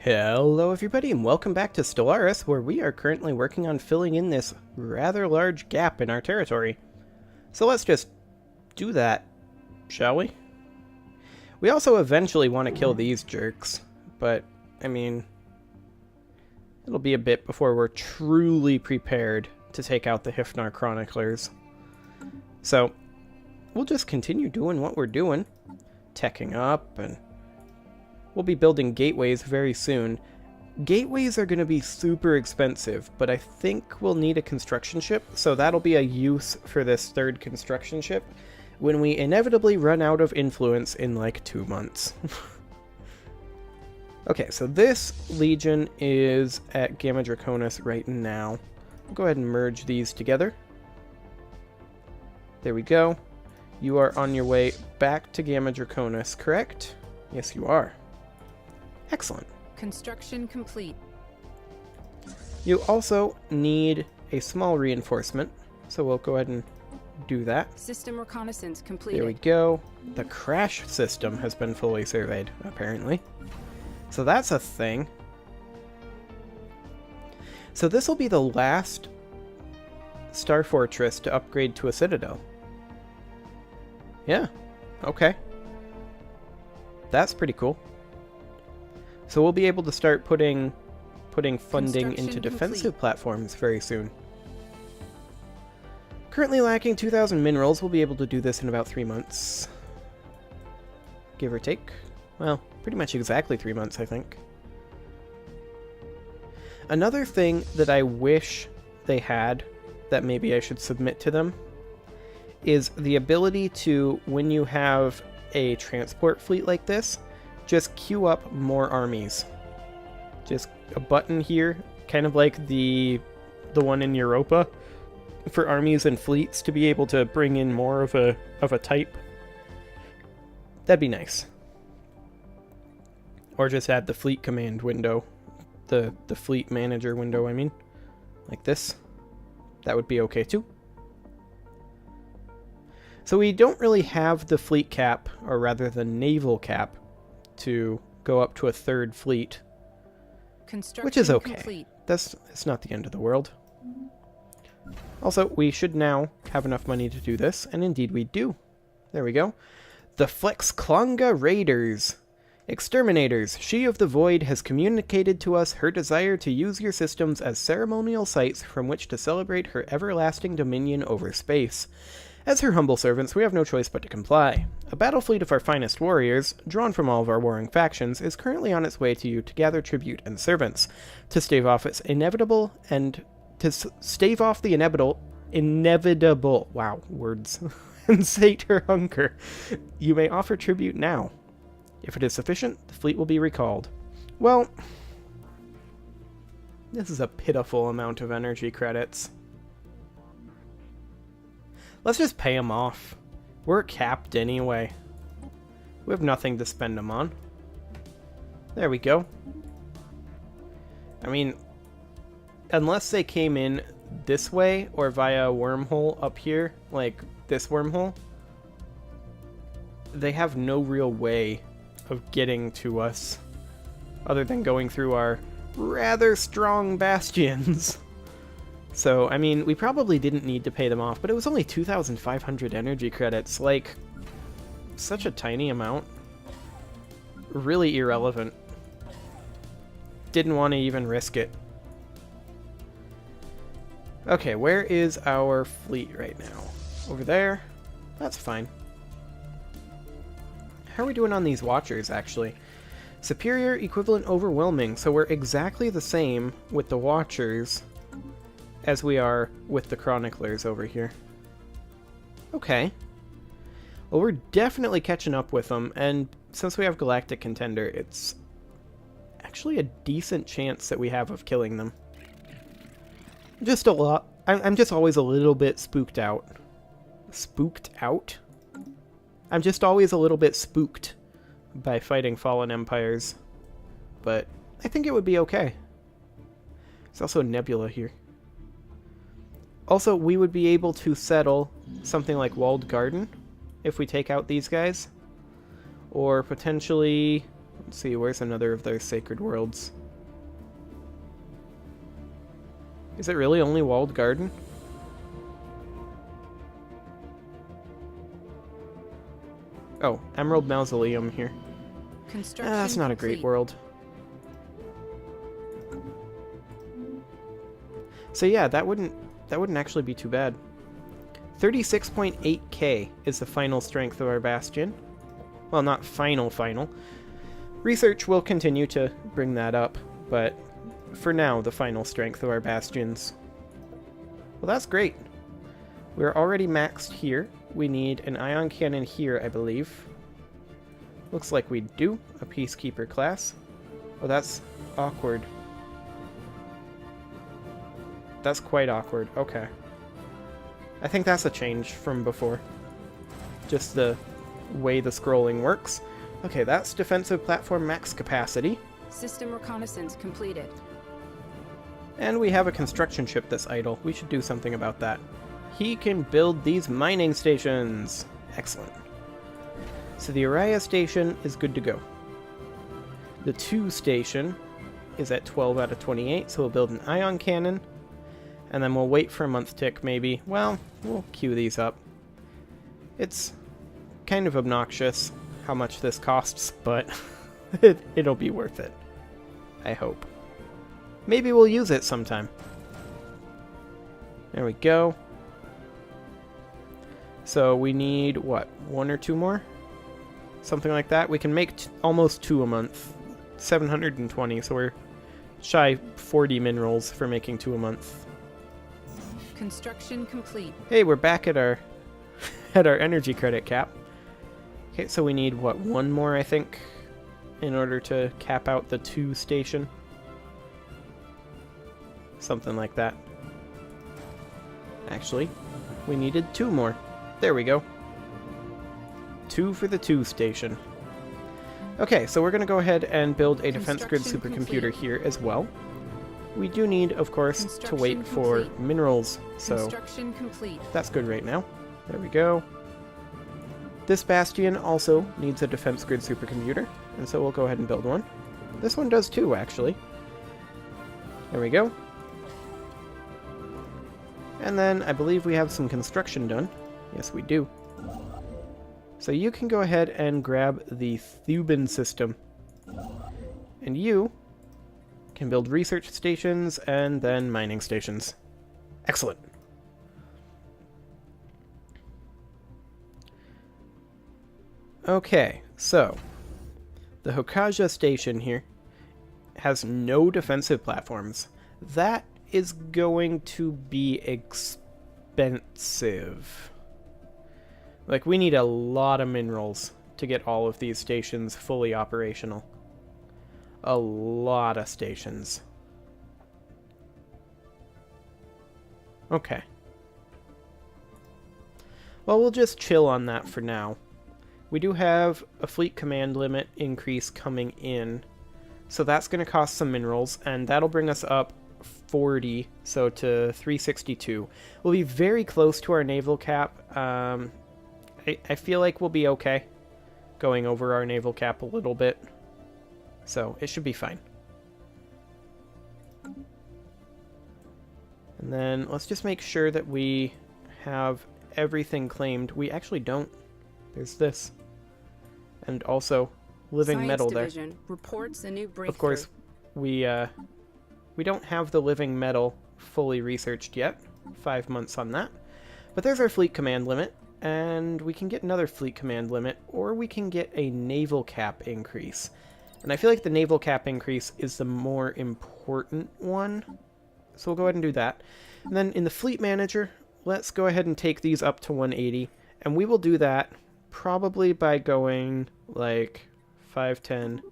Hello everybody and welcome back to Stellaris, where we are currently working on filling in this rather large gap in our territory. So let's just do that, shall we? We also eventually want to kill these jerks, but, I mean, it'll be a bit before we're truly prepared to take out the Hifnar Chroniclers. So, we'll just continue doing what we're doing, teching up, and we'll be building gateways very soon. Gateways are going to be super expensive, but I think we'll need a construction ship, so that'll be a use for this third construction ship when we inevitably run out of influence in like 2 months. Okay, so this Legion is at Gamma Draconis right now. I'll go ahead and merge these together. There we go. You are on your way back to Gamma Draconis, correct? Yes, you are. Excellent. Construction complete. You also need a small reinforcement, so we'll go ahead and do that. System reconnaissance completed. There we go. The crash system has been fully surveyed, apparently. So that's a thing. So this will be the last Star Fortress to upgrade to a Citadel. Yeah, okay. That's pretty cool. So we'll be able to start putting funding into defensive platforms very soon. Currently lacking 2,000 minerals. We'll be able to do this in about 3 months. Give or take. Well, pretty much exactly 3 months, I think. Another thing that I wish they had, that maybe I should submit to them, is the ability to, when you have a transport fleet like this, just queue up more armies. Just a button here, kind of like the one in Europa, for armies and fleets to be able to bring in more of a type. That'd be nice. Or just add the fleet command window, the fleet manager window, I mean, like this. That would be okay too. So we don't really have the fleet cap, or rather the naval cap, to go up to a third fleet, which is okay. Complete. It's not the end of the world. Also, we should now have enough money to do this, and indeed we do. There we go. The Flexklanga Raiders. Exterminators, she of the Void has communicated to us her desire to use your systems as ceremonial sites from which to celebrate her everlasting dominion over space. As her humble servants, we have no choice but to comply. A battle fleet of our finest warriors, drawn from all of our warring factions, is currently on its way to you to gather tribute and servants. To stave off its inevitable and to stave off the inevitable, wow, words, and sate her hunger, you may offer tribute now. If it is sufficient, the fleet will be recalled. Well, this is a pitiful amount of energy credits. Let's just pay them off. We're capped anyway. We have nothing to spend them on. There we go. I mean, unless they came in this way or via a wormhole up here, like this wormhole, they have no real way of getting to us other than going through our rather strong bastions. So, I mean, we probably didn't need to pay them off, but it was only 2,500 energy credits. Like, such a tiny amount. Really irrelevant. Didn't want to even risk it. Okay, where is our fleet right now? Over there? That's fine. How are we doing on these Watchers, actually? Superior, equivalent, overwhelming. So we're exactly the same with the Watchers as we are with the Chroniclers over here. Okay. Well, we're definitely catching up with them, and since we have Galactic Contender, it's actually a decent chance that we have of killing them. Just a lot. I'm just always a little bit spooked out. Spooked out? I'm just always a little bit spooked by fighting fallen empires, but I think it would be okay. There's also a nebula here. Also, we would be able to settle something like Walled Garden if we take out these guys. Or potentially Let's see, where's another of their sacred worlds? Is it really only walled garden? Oh, Emerald Mausoleum here. That's not a great world. So yeah, that wouldn't actually be too bad. 36.8k is the final strength of our bastion. Well, not final. Research will continue to bring that up, but for now, the final strength of our bastions. Well, that's great. We're already maxed here. We need an ion cannon here, I believe. Looks like we do. A Peacekeeper class. Oh, that's awkward. That's quite awkward. Okay. I think that's a change from before. Just the way the scrolling works. Okay, that's defensive platform max capacity. System reconnaissance completed. And we have a construction ship that's idle. We should do something about that. He can build these mining stations. Excellent. So the Uriah station is good to go. The 2 station is at 12 out of 28, so we'll build an ion cannon. And then we'll wait for a month tick, maybe. Well, we'll queue these up. It's kind of obnoxious how much this costs, but it'll be worth it. I hope. Maybe we'll use it sometime. There we go. So we need, what, 1 or 2 more? Something like that. We can make almost 2 a month. 720, so we're shy 40 minerals for making 2 a month. Construction complete. Hey, we're back at our at our energy credit cap. Okay, so we need, what, 1 more, I think, in order to cap out the 2 station? Something like that. Actually, we needed 2 more. There we go. 2 for the 2 station. Okay, so we're going to go ahead and build a defense grid supercomputer here as well. We do need, of course, to wait for minerals, so that's good right now. There we go. This bastion also needs a defense grid supercomputer, and so we'll go ahead and build one. This one does too, actually. There we go. And then I believe we have some construction done. Yes, we do. So you can go ahead and grab the Thuban system. And you can build research stations and then mining stations. Excellent. Okay, so the Hokaja station here has no defensive platforms. That is going to be expensive. Like, we need a lot of minerals to get all of these stations fully operational. A lot of stations. Okay. Well, we'll just chill on that for now. We do have a fleet command limit increase coming in, so that's going to cost some minerals, and that'll bring us up 40, so to 362. We'll be very close to our naval cap. I feel like we'll be okay going over our naval cap a little bit, so it should be fine. And then let's just make sure that we have everything claimed. We actually don't. There's this. And also living Science metal Division there. Reports a new breakthrough. Of course, we don't have the living metal fully researched yet. 5 months on that. But there's our fleet command limit, and we can get another fleet command limit, or we can get a naval cap increase. And I feel like the naval cap increase is the more important one. So we'll go ahead and do that. And then in the fleet manager, let's go ahead and take these up to 180. And we will do that probably by going like 5, 10,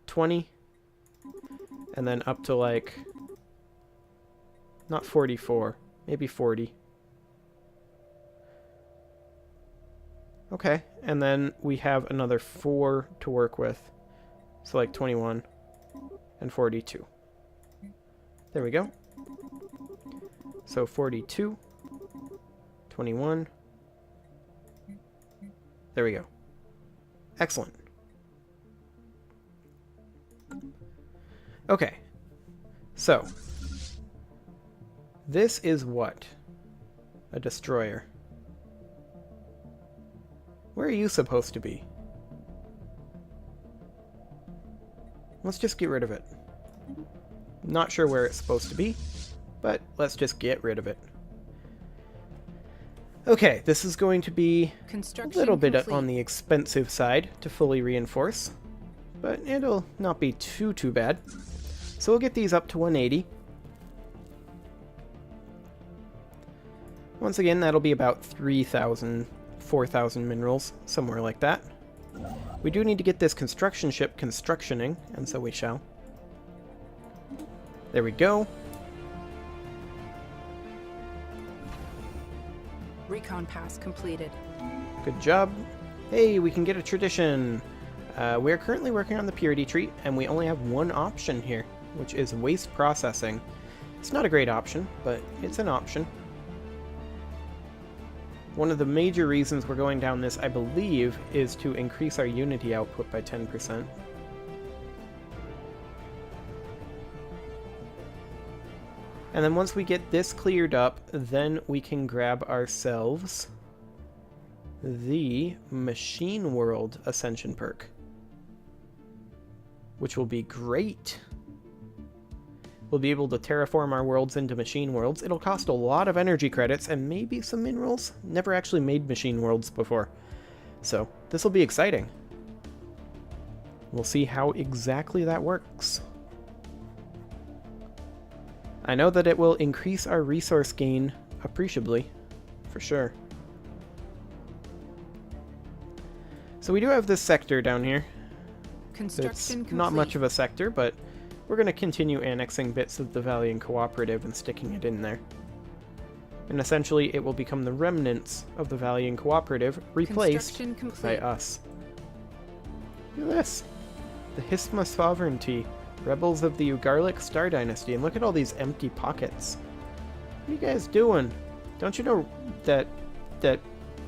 20. And then up to like, not 44, maybe 40. Okay, and then we have another 4 to work with. So like 21 and 42. There we go. So 42, 21. There we go. Excellent. Okay. So. This is what? A destroyer. Where are you supposed to be? Let's just get rid of it. Not sure where it's supposed to be, but let's just get rid of it. Okay, this is going to be a little bit on the expensive side to fully reinforce, but it'll not be too bad. So we'll get these up to 180. Once again, that'll be about 3,000, 4,000 minerals, somewhere like that. We do need to get this construction ship constructioning, and so we shall. There we go. Recon pass completed. Good job. Hey, we can get a tradition. We're currently working on the purity treat, and we only have one option here, which is waste processing. It's not a great option, but it's an option. One of the major reasons we're going down this, I believe, is to increase our Unity output by 10%. And then once we get this cleared up, then we can grab ourselves the Machine World Ascension perk, which will be great. We'll be able to terraform our worlds into machine worlds. It'll cost a lot of energy credits and maybe some minerals. Never actually made machine worlds before, so this will be exciting. We'll see how exactly that works. I know that it will increase our resource gain appreciably, for sure. So we do have this sector down here. It's not much of a sector, but we're going to continue annexing bits of the Valiant Cooperative and sticking it in there. And essentially it will become the remnants of the Valiant Cooperative replaced by us. Look at this. The Hisma Sovereignty. Rebels of the Ugarlic Star Dynasty. And look at all these empty pockets. What are you guys doing? Don't you know that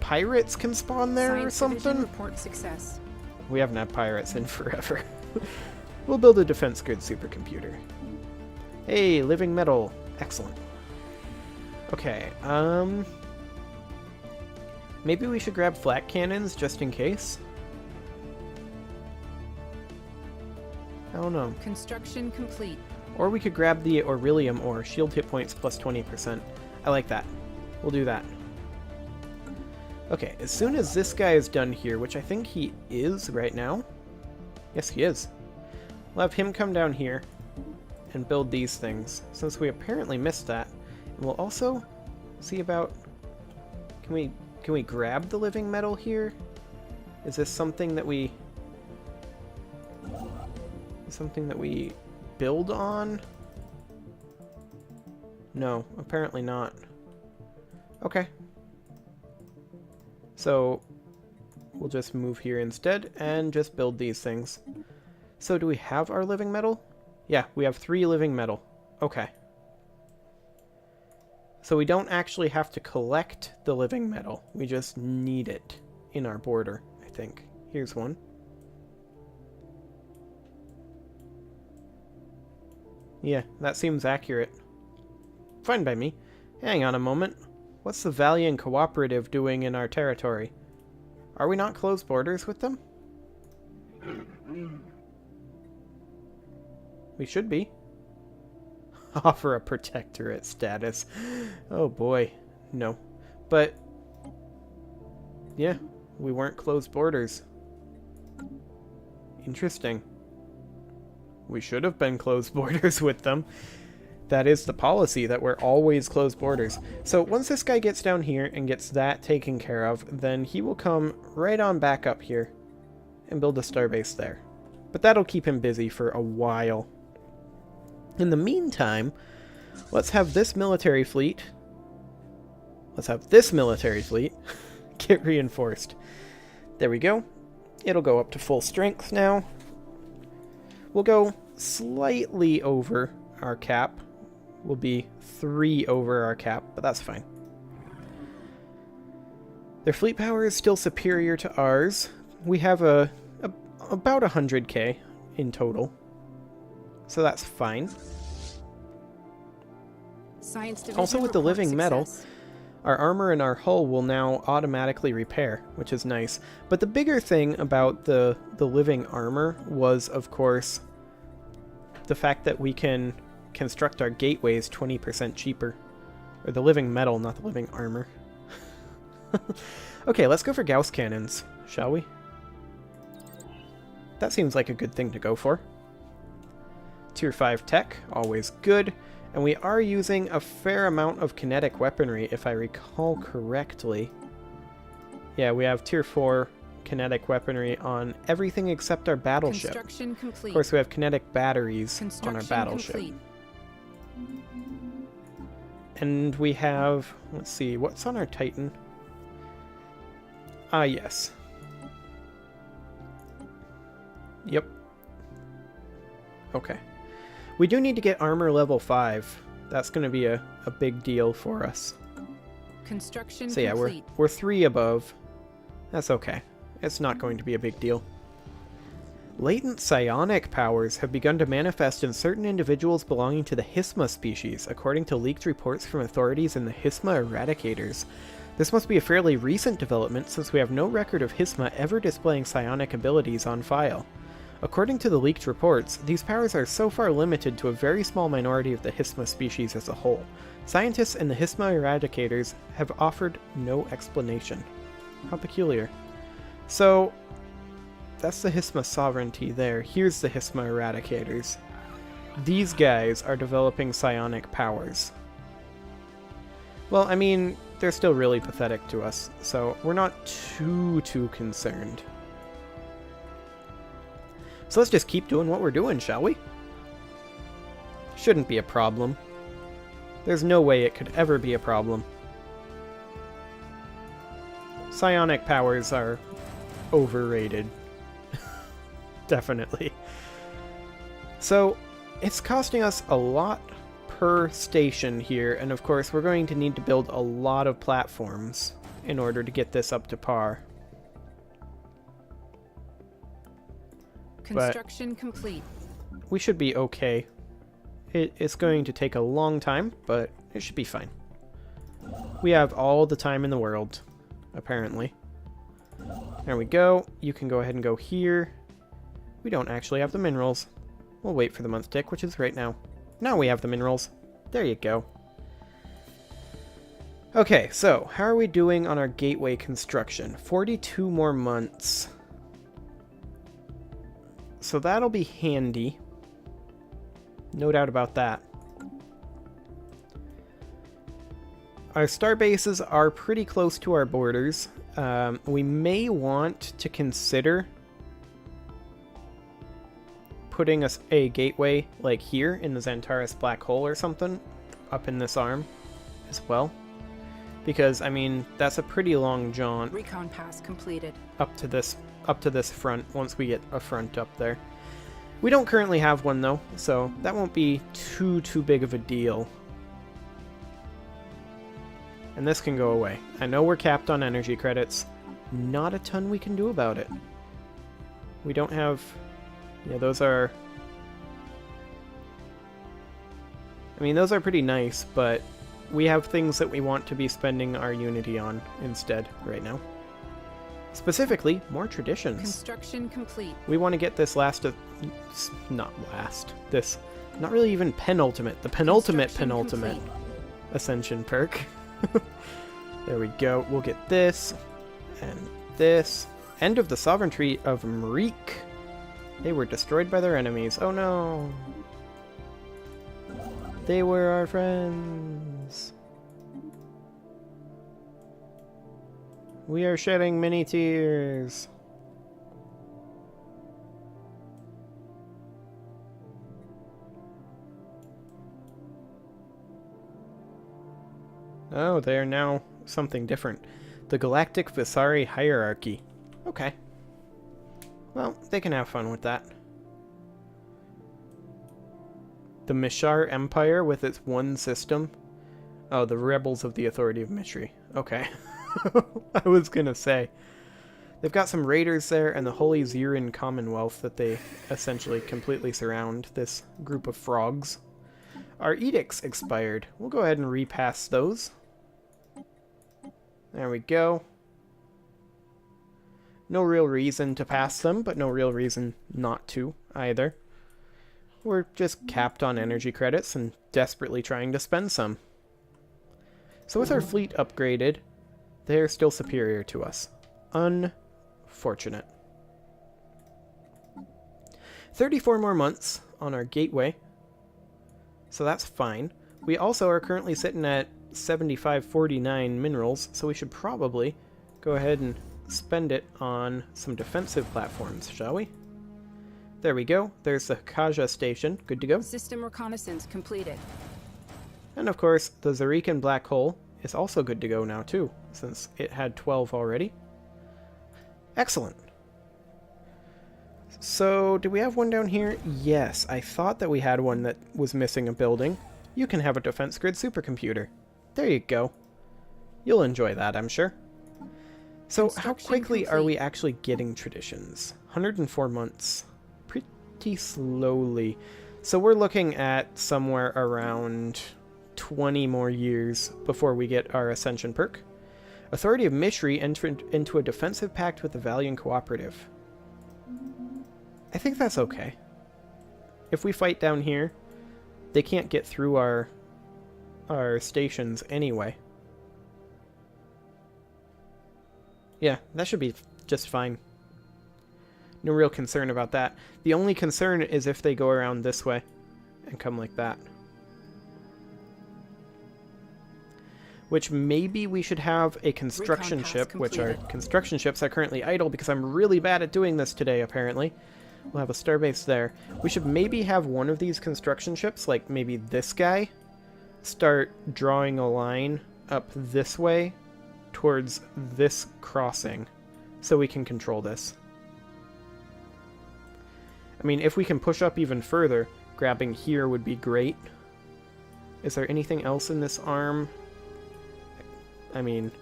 pirates can spawn there or something? Report success. We haven't had pirates in forever. We'll build a defense grid supercomputer. Hey, living metal. Excellent. Okay, maybe we should grab flak cannons just in case. I don't know. Construction complete. Or we could grab the Aurelium ore. Shield hit points plus 20%. I like that. We'll do that. Okay, as soon as this guy is done here, which I think he is right now. Yes, he is. We'll have him come down here and build these things, since we apparently missed that. And we'll also see about... Can we grab the living metal here? Is this something that we... build on? No, apparently not. Okay. So we'll just move here instead and just build these things. So do we have our living metal? Yeah, we have 3 living metal. Okay. So we don't actually have to collect the living metal. We just need it in our border, I think. Here's one. Yeah, that seems accurate. Fine by me. Hang on a moment. What's the Valiant Cooperative doing in our territory? Are we not closed borders with them? We should be. Offer a protectorate status. Oh boy. No. But, yeah, we weren't closed borders. Interesting. We should have been closed borders with them. That is the policy, that we're always closed borders. So once this guy gets down here and gets that taken care of, then he will come right on back up here and build a starbase there. But that'll keep him busy for a while. In the meantime, let's have this military fleet. Get reinforced. There we go. It'll go up to full strength now. We'll go slightly over our cap. We'll be 3 over our cap, but that's fine. Their fleet power is still superior to ours. We have about 100k in total. So that's fine. Science division Also with the living reports metal, success. our armor and our hull will now automatically repair, which is nice. But the bigger thing about the living armor was, of course, the fact that we can construct our gateways 20% cheaper. Or the living metal, not the living armor. Okay, let's go for Gauss cannons, shall we? That seems like a good thing to go for. Tier 5 tech, always good. And we are using a fair amount of kinetic weaponry, if I recall correctly. Yeah, we have Tier 4 kinetic weaponry on everything except our battleship. Construction complete. Of course, we have kinetic batteries on our Construction battleship. complete. And we have... Let's see, what's on our Titan? Ah, yes. Yep. Okay. We do need to get armor level 5. That's going to be a big deal for us. Construction So yeah, complete. we're 3 above. That's okay. It's not going to be a big deal. Latent psionic powers have begun to manifest in certain individuals belonging to the Hisma species, according to leaked reports from authorities in the Hisma Eradicators. This must be a fairly recent development, since we have no record of Hisma ever displaying psionic abilities on file. According to the leaked reports, these powers are so far limited to a very small minority of the Hisma species as a whole. Scientists and the Hisma Eradicators have offered no explanation. How peculiar. So, that's the Hisma sovereignty there. Here's the Hisma Eradicators. These guys are developing psionic powers. Well, I mean, they're still really pathetic to us, so we're not too concerned. So let's just keep doing what we're doing, shall we? Shouldn't be a problem. There's no way it could ever be a problem. Psionic powers are overrated. Definitely. So, it's costing us a lot per station here, and of course we're going to need to build a lot of platforms in order to get this up to par. Construction complete. We should be okay. It's going to take a long time, but it should be fine. We have all the time in the world, apparently. There we go. You can go ahead and go here. We don't actually have the minerals. We'll wait for the month tick, which is right now. Now we have the minerals. There you go. Okay, so how are we doing on our gateway construction? 42 more months. So that'll be handy. No doubt about that. Our star bases are pretty close to our borders. We may want to consider putting a gateway like here in the Xantaris black hole or something up in this arm as well. Because, I mean, that's a pretty long jaunt. Recon pass completed. Up to this front, once we get a front up there. We don't currently have one though, so that won't be too big of a deal. And this can go away. I know we're capped on energy credits. Not a ton we can do about it. We don't have... Yeah, those are... I mean, those are pretty nice, but we have things that we want to be spending our Unity on instead right now. Specifically, more traditions. Construction complete. We want to get this this, not really even penultimate, the penultimate Complete. ascension perk. There we go. We'll get this, and this. End of the sovereignty of Mreek. They were destroyed by their enemies. Oh no. They were our friends. We are shedding many tears. Oh, they are now something different. The Galactic Visari Hierarchy. Okay. Well, they can have fun with that. The Mishar Empire with its one system. Oh, the Rebels of the Authority of Mishri. Okay. I was gonna say. They've got some raiders there and the Holy Zirin Commonwealth that they essentially completely surround this group of frogs. Our edicts expired. We'll go ahead and repass those. There we go. No real reason to pass them, but no real reason not to either. We're just capped on energy credits and desperately trying to spend some. So with our fleet upgraded, they're still superior to us. Unfortunate. 34 more months on our gateway, so that's fine. We also are currently sitting at 7549 minerals, so we should probably go ahead and spend it on some defensive platforms, shall we? There we go. There's the Kaja station. Good to go. System reconnaissance completed. And of course, the Zarican black hole is also good to go now too, since it had 12 already. Excellent. So, do we have one down here? Yes, I thought that we had one that was missing a building. You can have a defense grid supercomputer. There you go. You'll enjoy that, I'm sure. So, how quickly are we actually getting traditions? 104 months. Pretty slowly. So we're looking at somewhere around 20 more years before we get our Ascension perk. Authority of Mishri entered into a defensive pact with the Valiant Cooperative. I think that's okay. If we fight down here, they can't get through our stations anyway. Yeah, that should be just fine. No real concern about that. The only concern is if they go around this way and come like that. Which maybe we should have a construction ship, which our construction ships are currently idle because I'm really bad at doing this today, apparently. We'll have a starbase there. We should maybe have one of these construction ships, like maybe this guy, start drawing a line up this way towards this crossing so we can control this. I mean, if we can push up even further, grabbing here would be great. Is there anything else in this arm? I mean,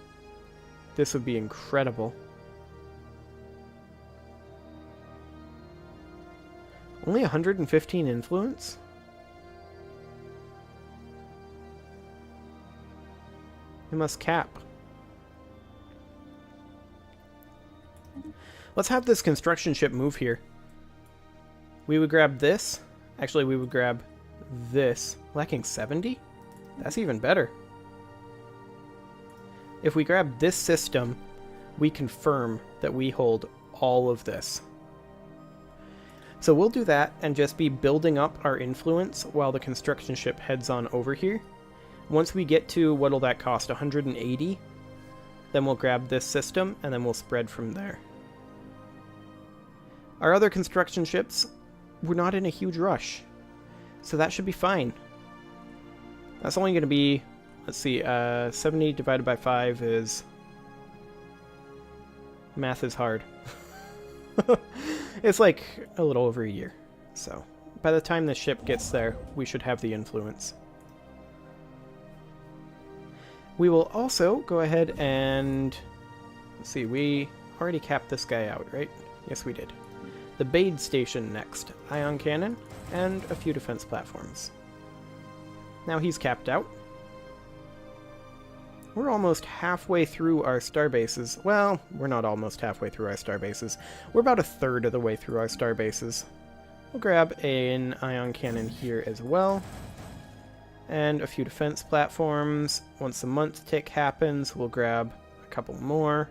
this would be incredible. Only 115 influence? We must cap. Let's have this construction ship move here. We would grab this. Actually, we would grab this. Lacking 70? That's even better. If we grab this system, we confirm that we hold all of this. So we'll do that and just be building up our influence while the construction ship heads on over here. Once we get to, what'll that cost, 180? Then we'll grab this system and then we'll spread from there. Our other construction ships, we're not in a huge rush, so that should be fine. That's only going to be, let's see, 70 divided by 5 is... Math is hard. It's like a little over a year. So, by the time the ship gets there, we should have the influence. We will also go ahead and... Let's see, we already capped this guy out, right? Yes, we did. The Bade Station next. Ion Cannon, and a few defense platforms. Now he's capped out. We're almost halfway through our starbases. Well, we're not almost halfway through our starbases. We're about a third of the way through our starbases. We'll grab an ion cannon here as well. And a few defense platforms. Once the month tick happens, we'll grab a couple more.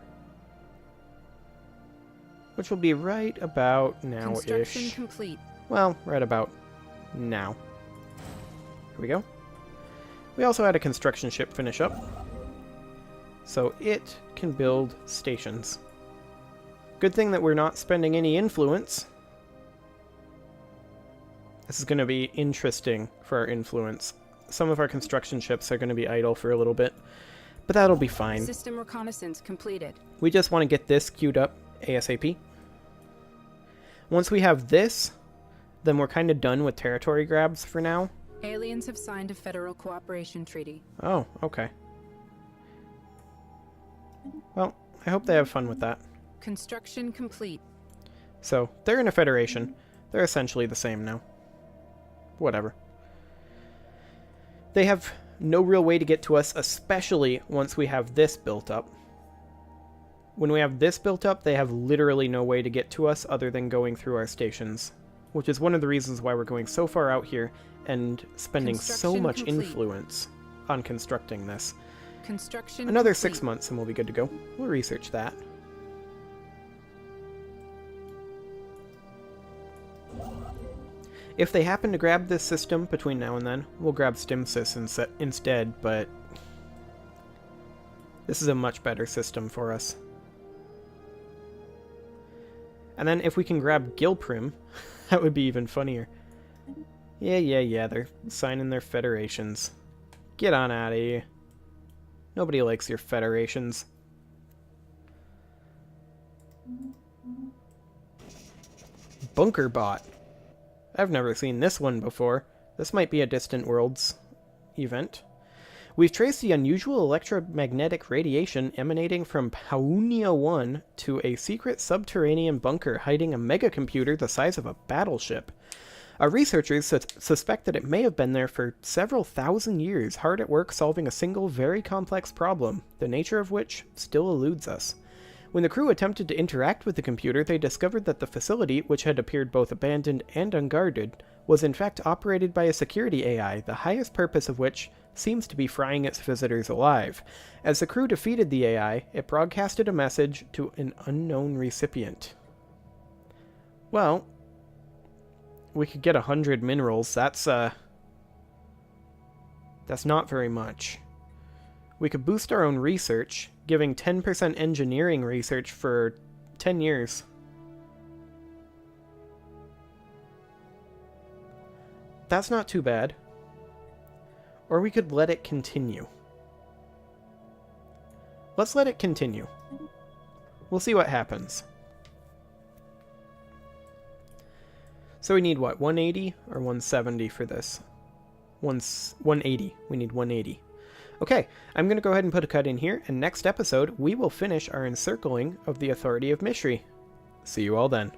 Which will be right about now-ish. Construction complete. Well, right about now. Here we go. We also had a construction ship finish up. So it can build stations. Good thing that we're not spending any influence. This is going to be interesting for our influence. Some of our construction ships are going to be idle for a little bit, but that'll be fine. System reconnaissance completed. We just want to get this queued up ASAP. Once we have this, then we're kind of done with territory grabs for now. Aliens have signed a federal cooperation treaty. Oh, okay. Well, I hope they have fun with that. Construction complete. So, they're in a federation. They're essentially the same now. Whatever. They have no real way to get to us, especially once we have this built up. When we have this built up, they have literally no way to get to us other than going through our stations, which is one of the reasons why we're going so far out here and spending so much influence on constructing this. Another 6 months and we'll be good to go. We'll research that. If they happen to grab this system between now and then, we'll grab StimSys instead, but this is a much better system for us. And then if we can grab Gilprim, that would be even funnier. Yeah, they're signing their federations. Get on out of here. Nobody likes your federations. Bunker bot. I've never seen this one before. This might be a Distant Worlds event. We've traced the unusual electromagnetic radiation emanating from Paunia 1 to a secret subterranean bunker hiding a megacomputer the size of a battleship. Our researchers suspect that it may have been there for several thousand years, hard at work solving a single very complex problem, the nature of which still eludes us. When the crew attempted to interact with the computer, they discovered that the facility, which had appeared both abandoned and unguarded, was in fact operated by a security AI, the highest purpose of which seems to be frying its visitors alive. As the crew defeated the AI, it broadcasted a message to an unknown recipient. Well, we could get 100 minerals. That's not very much. We could boost our own research, giving 10% engineering research for 10 years. That's not too bad. Or we could let it continue. Let's let it continue. We'll see what happens. So we need what, 180 or 170 for this? 180. We need 180. Okay, I'm going to go ahead and put a cut in here, and next episode we will finish our encircling of the Authority of Mishri. See you all then.